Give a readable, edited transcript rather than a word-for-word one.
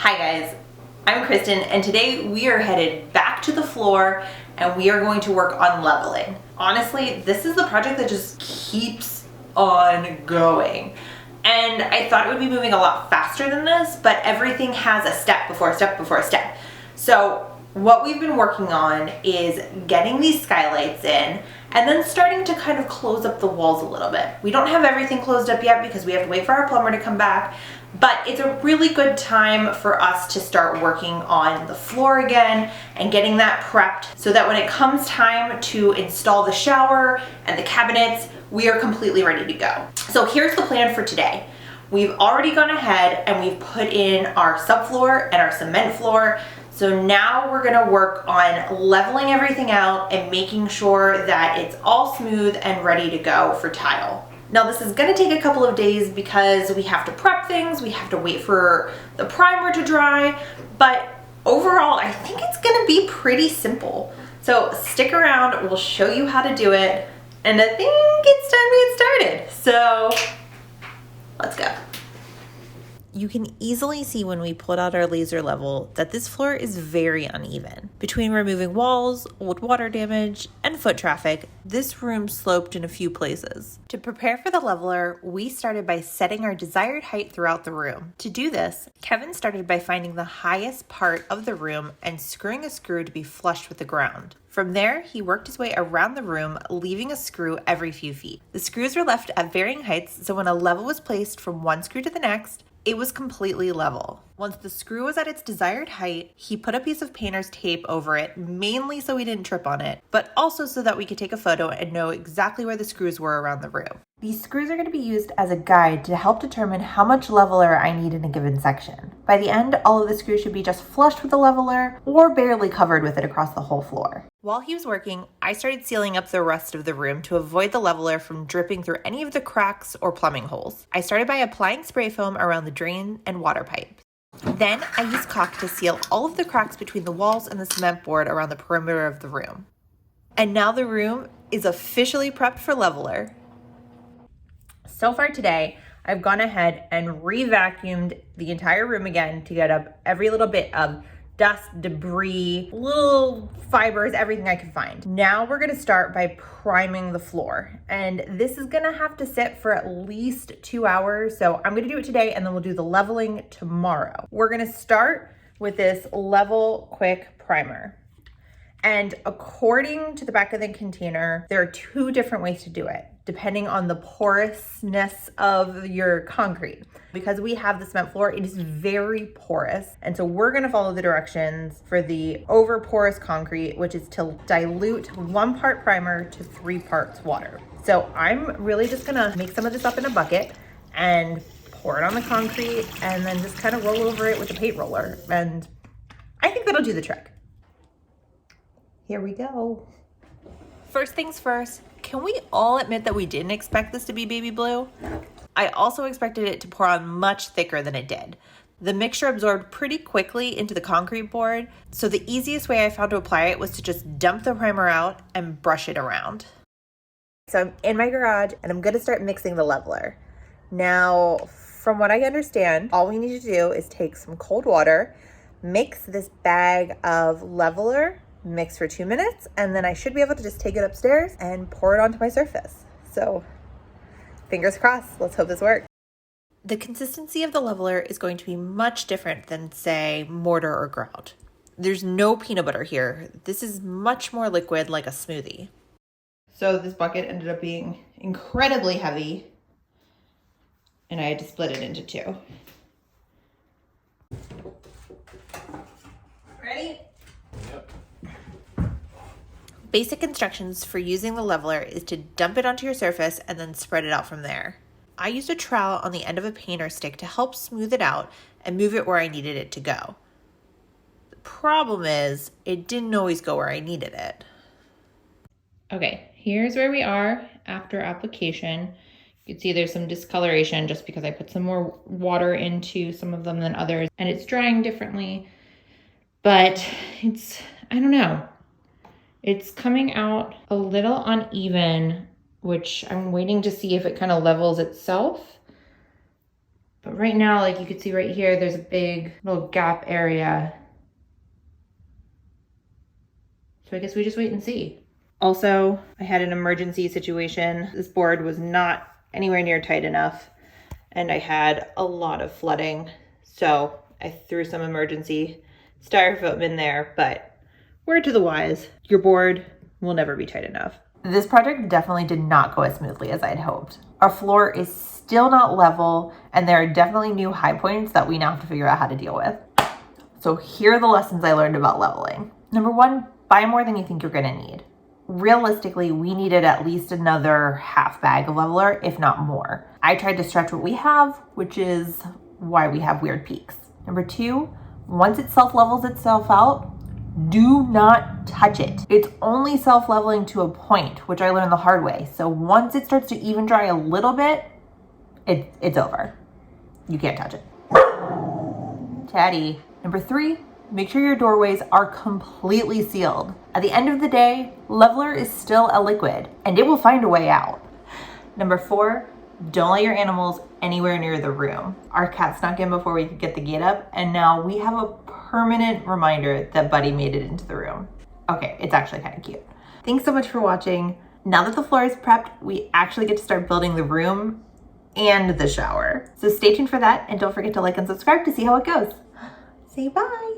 Hi guys, I'm Kristen and today we are headed back to the floor and we are going to work on leveling. Honestly, this is the project that just keeps on going. And I thought it would be moving a lot faster than this, but everything has a step before a step before a step. So what we've been working on is getting these skylights in and then starting to kind of close up the walls a little bit. We don't have everything closed up yet because we have to wait for our plumber to come back, but it's a really good time for us to start working on the floor again and getting that prepped so that when it comes time to install the shower and the cabinets, we are completely ready to go. So here's the plan for today. We've already gone ahead and we've put in our subfloor and our cement floor. So now we're gonna work on leveling everything out and making sure that it's all smooth and ready to go for tile. Now this is gonna take a couple of days because we have to prep things, we have to wait for the primer to dry, but overall I think it's gonna be pretty simple. So stick around, we'll show you how to do it, and I think it's time to get started. So let's go. You can easily see when we pulled out our laser level that this floor is very uneven. Between removing walls, old water damage, and foot traffic, this room sloped in a few places. To prepare for the leveler, we started by setting our desired height throughout the room. To do this, Kevin started by finding the highest part of the room and screwing a screw to be flush with the ground. From there, he worked his way around the room, leaving a screw every few feet. The screws were left at varying heights, so when a level was placed from one screw to the next, it was completely level. Once the screw was at its desired height, he put a piece of painter's tape over it, mainly so we didn't trip on it, but also so that we could take a photo and know exactly where the screws were around the room. These screws are going to be used as a guide to help determine how much leveler I need in a given section. By the end, all of the screws should be just flush with the leveler or barely covered with it across the whole floor. While he was working, I started sealing up the rest of the room to avoid the leveler from dripping through any of the cracks or plumbing holes. I started by applying spray foam around the drain and water pipe. Then I used caulk to seal all of the cracks between the walls and the cement board around the perimeter of the room. And now the room is officially prepped for leveler. So far today, I've gone ahead and re-vacuumed the entire room again to get up every little bit of dust, debris, little fibers, everything I could find. Now we're gonna start by priming the floor. And this is gonna have to sit for at least 2 hours. So I'm gonna do it today and then we'll do the leveling tomorrow. We're gonna start with this LevelQuik primer. And according to the back of the container, there are 2 different ways to do it, depending on the porousness of your concrete. Because we have the cement floor, it is very porous. And so we're gonna follow the directions for the over porous concrete, which is to dilute 1 part primer to 3 parts water. So I'm really just gonna make some of this up in a bucket and pour it on the concrete and then just kind of roll over it with a paint roller. And I think that'll do the trick. Here we go. First things first, can we all admit that we didn't expect this to be baby blue? I also expected it to pour on much thicker than it did. The mixture absorbed pretty quickly into the concrete board, so the easiest way I found to apply it was to just dump the primer out and brush it around. So I'm in my garage and I'm gonna start mixing the leveler. Now, from what I understand, all we need to do is take some cold water, mix this bag of leveler, mix for 2 minutes, and then I should be able to just take it upstairs and pour it onto my surface. So fingers crossed, let's hope this works. The consistency of the leveler is going to be much different than, say, mortar or grout. There's no peanut butter here. This is much more liquid, like a smoothie. So this bucket ended up being incredibly heavy, and I had to split it into 2. Ready? Yep. Basic instructions for using the leveler is to dump it onto your surface and then spread it out from there. I used a trowel on the end of a painter stick to help smooth it out and move it where I needed it to go. The problem is, it didn't always go where I needed it. Okay, here's where we are after application. You can see there's some discoloration just because I put some more water into some of them than others, and it's drying differently, but I don't know. It's coming out a little uneven, which I'm waiting to see if it kind of levels itself. But right now, like you can see right here, there's a big little gap area. So I guess we just wait and see. Also, I had an emergency situation. This board was not anywhere near tight enough, and I had a lot of flooding. So I threw some emergency styrofoam in there, but word to the wise, your board will never be tight enough. This project definitely did not go as smoothly as I'd hoped. Our floor is still not level, and there are definitely new high points that we now have to figure out how to deal with. So here are the lessons I learned about leveling. Number one, buy more than you think you're gonna need. Realistically, we needed at least another half bag of leveler, if not more. I tried to stretch what we have, which is why we have weird peaks. Number two, once it self-levels itself out, do not touch it. It's only self-leveling to a point, which I learned the hard way. So once it starts to even dry a little bit, it's over. You can't touch it. Chatty. Number three, make sure your doorways are completely sealed. At the end of the day, leveler is still a liquid and it will find a way out. Number four, don't let your animals anywhere near the room. Our cat snuck in before we could get the gate up, and now we have a permanent reminder that Buddy made it into the room. Okay, it's actually kind of cute. Thanks so much for watching. Now that the floor is prepped, we actually get to start building the room and the shower. So stay tuned for that, and don't forget to like and subscribe to see how it goes. Say bye.